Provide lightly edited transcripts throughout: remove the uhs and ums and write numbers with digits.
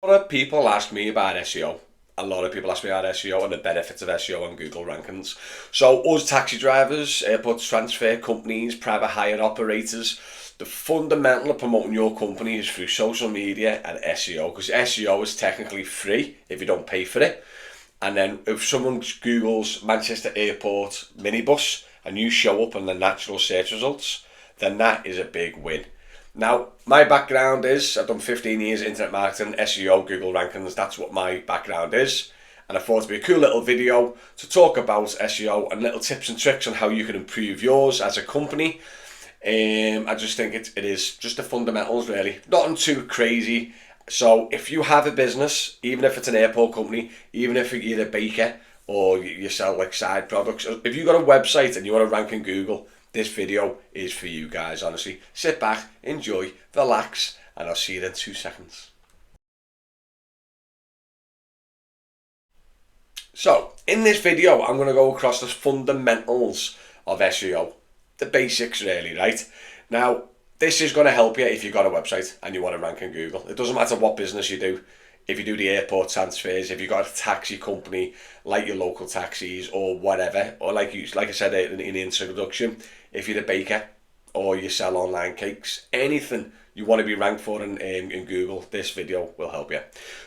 lot of people ask me about SEO. A lot of people ask me about SEO and the benefits of SEO on Google rankings. So us taxi drivers, airport transfer companies, private hire operators, the fundamental of promoting your company is through social media and SEO, because SEO is technically free if you don't pay for it. And then if someone Googles Manchester Airport minibus and you show up in the natural search results, then that is a big win. Now, my background is, I've done 15 years internet marketing, SEO, Google rankings, that's what my background is. And I thought it'd be a cool little video to talk about SEO and little tips and tricks on how you can improve yours as a company. I just think it is just the fundamentals really, nothing too crazy. So if you have a business, even if it's an airport company, even if you're a baker or you sell like side products, if you've got a website and you want to rank in Google, this video is for you guys, honestly. Sit back, enjoy, relax, and I'll see you in 2 seconds. So, in this video, I'm going to go across the fundamentals of SEO. The basics really, right? Now, this is going to help you if you've got a website and you want to rank in Google. It doesn't matter what business you do. If you do the airport transfers, if you've got a taxi company, like your local taxis or whatever, or like I said in the introduction, if you're a baker or you sell online cakes, anything you want to be ranked for in Google, this video will help you.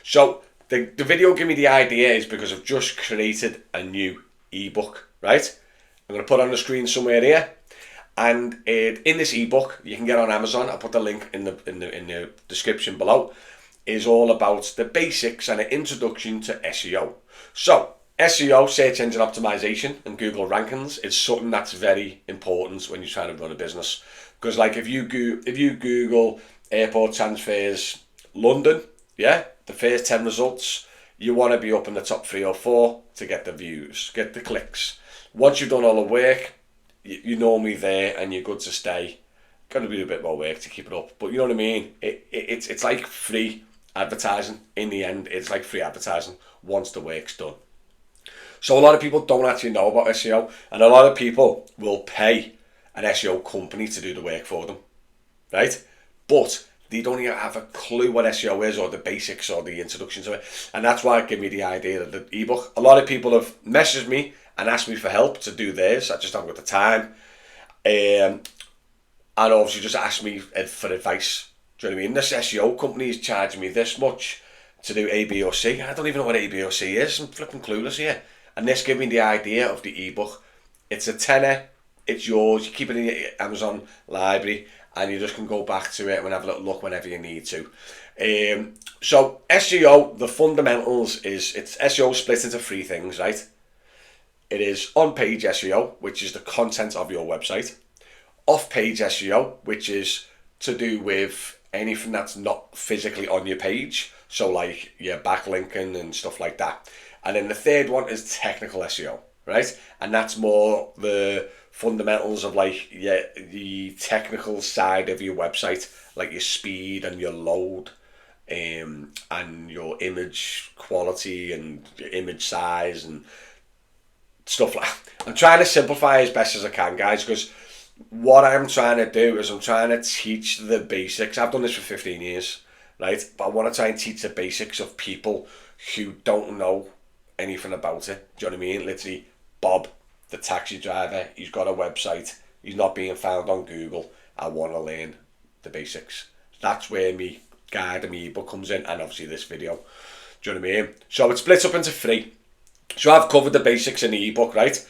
So the video gave me the idea is because I've just created a new ebook, right? I'm going to put it on the screen somewhere here. And in this ebook, you can get on Amazon. I'll put the link in the description below. Is all about the basics and an introduction to SEO. So SEO, search engine optimization, and Google rankings is something that's very important when you're trying to run a business. Because like if you Google airport transfers London, yeah, the first 10 results, you want to be up in the top 3 or 4 to get the views, get the clicks. Once you've done all the work, you're normally there and you're good to stay. Got to do a bit more work to keep it up, but you know what I mean. It's like free advertising. In the end, it's like free advertising once the work's done. So a lot of people don't actually know about SEO, and a lot of people will pay an SEO company to do the work for them, right? But they don't even have a clue what SEO is or the basics or the introduction to it, and that's why it gave me the idea of the ebook. A lot of people have messaged me and asked me for help to do theirs. I just haven't got the time, and obviously just asked me for advice. Do you know what I mean? This SEO company is charging me this much to do A, B or C. I don't even know what A, B or C is. I'm flipping clueless here. And this gave me the idea of the ebook. It's a tenner. It's yours. You keep it in your Amazon library and you just can go back to it and have a little look whenever you need to. So SEO, the fundamentals is, it's SEO split into 3 things, right? It is on-page SEO, which is the content of your website. Off-page SEO, which is to do with anything that's not physically on your page, so like your backlinking and stuff like that. And then the third one is technical SEO, right? And that's more the fundamentals of like the technical side of your website, like your speed and your load, and your image quality and your image size and stuff like that. I'm trying to simplify as best as I can, guys, because what I'm trying to do is I'm trying to teach the basics. I've done this for 15 years, right? But I want to try and teach the basics of people who don't know anything about it. Do you know what I mean? Literally, Bob, the taxi driver, he's got a website. He's not being found on Google. I want to learn the basics. That's where me guide and me ebook comes in, and obviously this video. Do you know what I mean? So it splits up into 3. So I've covered the basics in the ebook, right?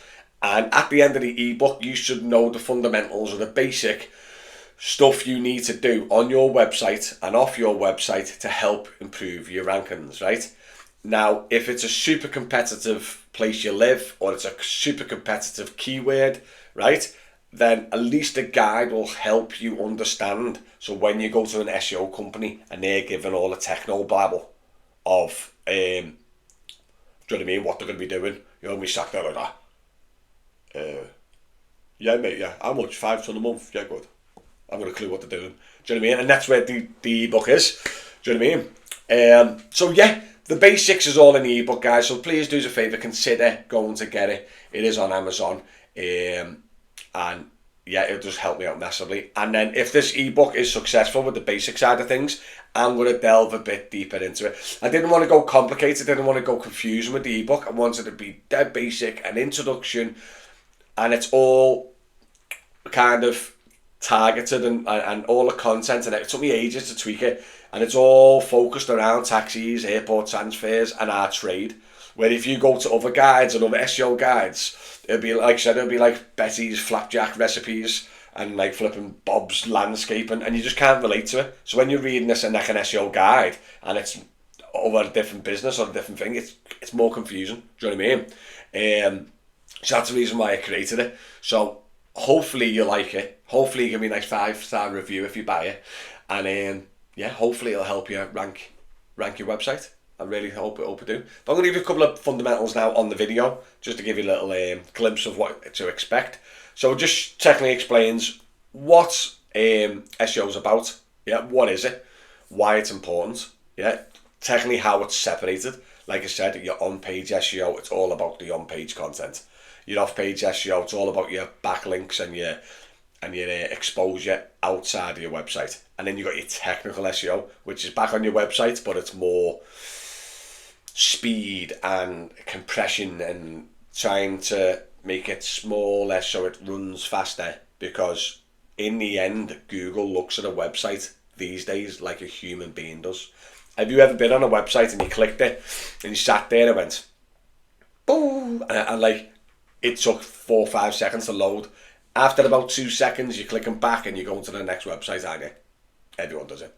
And at the end of the ebook, you should know the fundamentals of the basic stuff you need to do on your website and off your website to help improve your rankings, right? Now, if it's a super competitive place you live or it's a super competitive keyword, right, then at least a guide will help you understand. So when you go to an SEO company and they're giving all the techno babble of, do you know what I mean, what they're going to be doing, you're going to be sat there like that. Yeah mate, yeah, how much? £5 a month? Yeah, good. I've got a clue what they're doing. Do you know what I mean? And that's where the ebook is. Do you know what I mean? So yeah, the basics is all in the ebook, guys. So please do us a favour, consider going to get it. It is on Amazon. And yeah, it'll just help me out massively. And then if this ebook is successful with the basic side of things, I'm going to delve a bit deeper into it. I didn't want to go complicated, I didn't want to go confusing with the ebook. I wanted it to be dead basic, an introduction, and it's all kind of targeted and all the content, and it took me ages to tweak it, and it's all focused around taxis, airport transfers, and our trade. Where if you go to other guides and other SEO guides, it'll be like I said, it'll be like Betty's flapjack recipes and like flipping Bob's landscaping, and you just can't relate to it. So when you're reading this in like an SEO guide and it's over a different business or a different thing, it's more confusing. Do you know what I mean? So that's the reason why I created it. So hopefully you like it. Hopefully you give me a nice 5-star review if you buy it, and yeah, hopefully it'll help you rank your website. I really hope it do. But I'm going to give you a couple of fundamentals now on the video, just to give you a little glimpse of what to expect. So it just technically explains what SEO is about. Yeah, what is it? Why it's important. Yeah, technically how it's separated. Like I said, your on-page SEO, it's all about the on-page content. Your off-page SEO, it's all about your backlinks and your exposure outside of your website. And then you've got your technical SEO, which is back on your website, but it's more speed and compression and trying to make it smaller so it runs faster, because in the end Google looks at a website these days like a human being does. Have you ever been on a website and you clicked it and you sat there and went boom, and like it took 4 or 5 seconds to load? After about 2 seconds you're clicking back and you're going to the next website, aren't you? Everyone does it.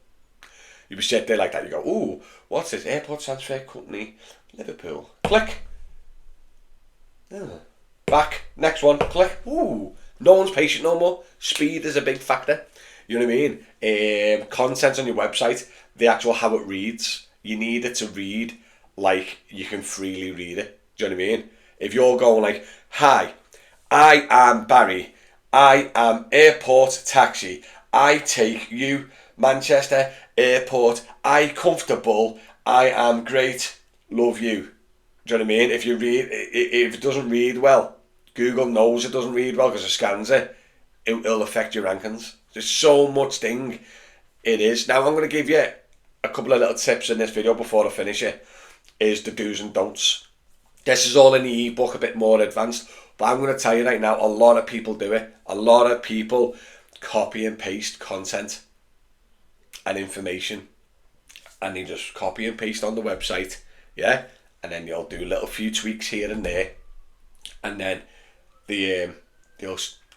You be sit there like that, you go, ooh, what's this? Airport Transfer Company, Liverpool. Click. Back. Next one. Click. Ooh. No one's patient no more. Speed is a big factor. You know what I mean? Content on your website, the actual how it reads, you need it to read like you can freely read it. Do you know what I mean? If you're going like, hi, I am Barry. I am Airport Taxi. I take you Manchester Airport. I comfortable. I am great. Love you. Do you know what I mean? If it doesn't read well, Google knows it doesn't read well because it scans it. It'll affect your rankings. There's so much thing it is. Now I'm going to give you a couple of little tips in this video before I finish it. Is the do's and don'ts. This is all in the ebook, a bit more advanced. But I'm going to tell you right now, a lot of people do it. A lot of people copy and paste content and information, and they just copy and paste on the website, yeah, and then they'll do a little few tweaks here and there, and then they'll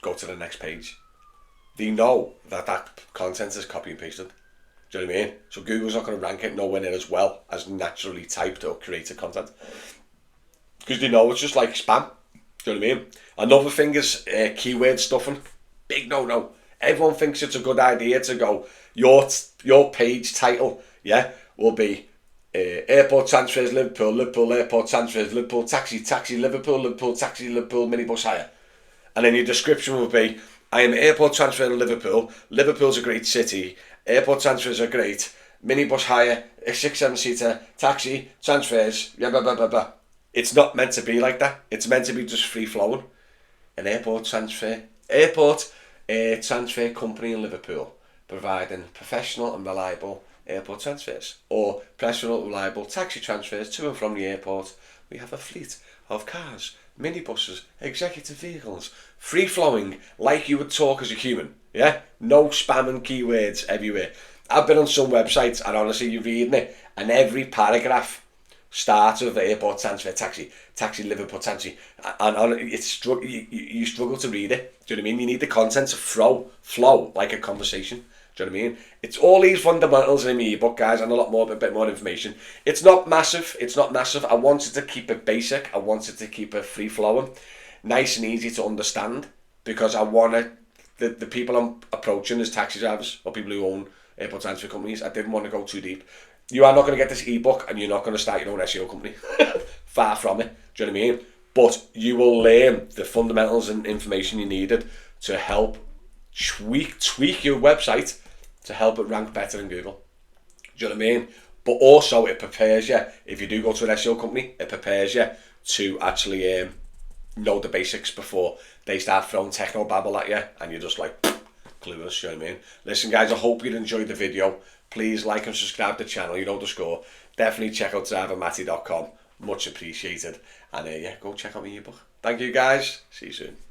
go to the next page. They know that content is copy and pasted. Do you know what I mean? So Google's not going to rank it nowhere near as well as naturally typed or created content, because they know it's just like spam. Do you know what I mean? Another thing is keyword stuffing. Big no. Everyone thinks it's a good idea to go, your page title, yeah, will be Airport Transfers Liverpool, Liverpool Airport Transfers Liverpool Taxi, Taxi Liverpool, Liverpool Taxi Liverpool Minibus Hire. And then your description will be, I am Airport Transfer in Liverpool. Liverpool's a great city. Airport transfers are great. Minibus hire, a 6-7-seater, taxi, transfers, yeah, blah, blah, blah, blah. It's not meant to be like that. It's meant to be just free flowing. An airport transfer company in Liverpool, providing professional and reliable airport transfers, or professional and reliable taxi transfers to and from the airport. We have a fleet of cars, minibuses, executive vehicles, free flowing like you would talk as a human. Yeah, no spamming keywords everywhere. I've been on some websites and honestly, you're reading it and every paragraph starts with airport transfer, taxi Liverpool taxi, and you struggle to read it. Do you know what I mean? You need the content to flow like a conversation. Do you know what I mean? It's all these fundamentals in my ebook, guys, and a bit more information. It's not massive. I wanted to keep it basic. I wanted to keep it free flowing, nice and easy to understand, because I want the people I'm approaching as taxi drivers or people who own airport transfer companies. I didn't want to go too deep. You are not going to get this ebook and you're not going to start your own SEO company. Far from it. Do you know what I mean? But you will learn the fundamentals and information you needed to help tweak your website to help it rank better in Google. Do you know what I mean? But also it prepares you, if you do go to an SEO company, it prepares you to actually know the basics before they start throwing techno babble at you and you're just like clueless, you know what I mean? Listen guys, I hope you enjoyed the video. Please like and subscribe to the channel, you know the score. Definitely check out drivermatty.com, much appreciated. And yeah, go check out my ebook. Thank you guys, see you soon.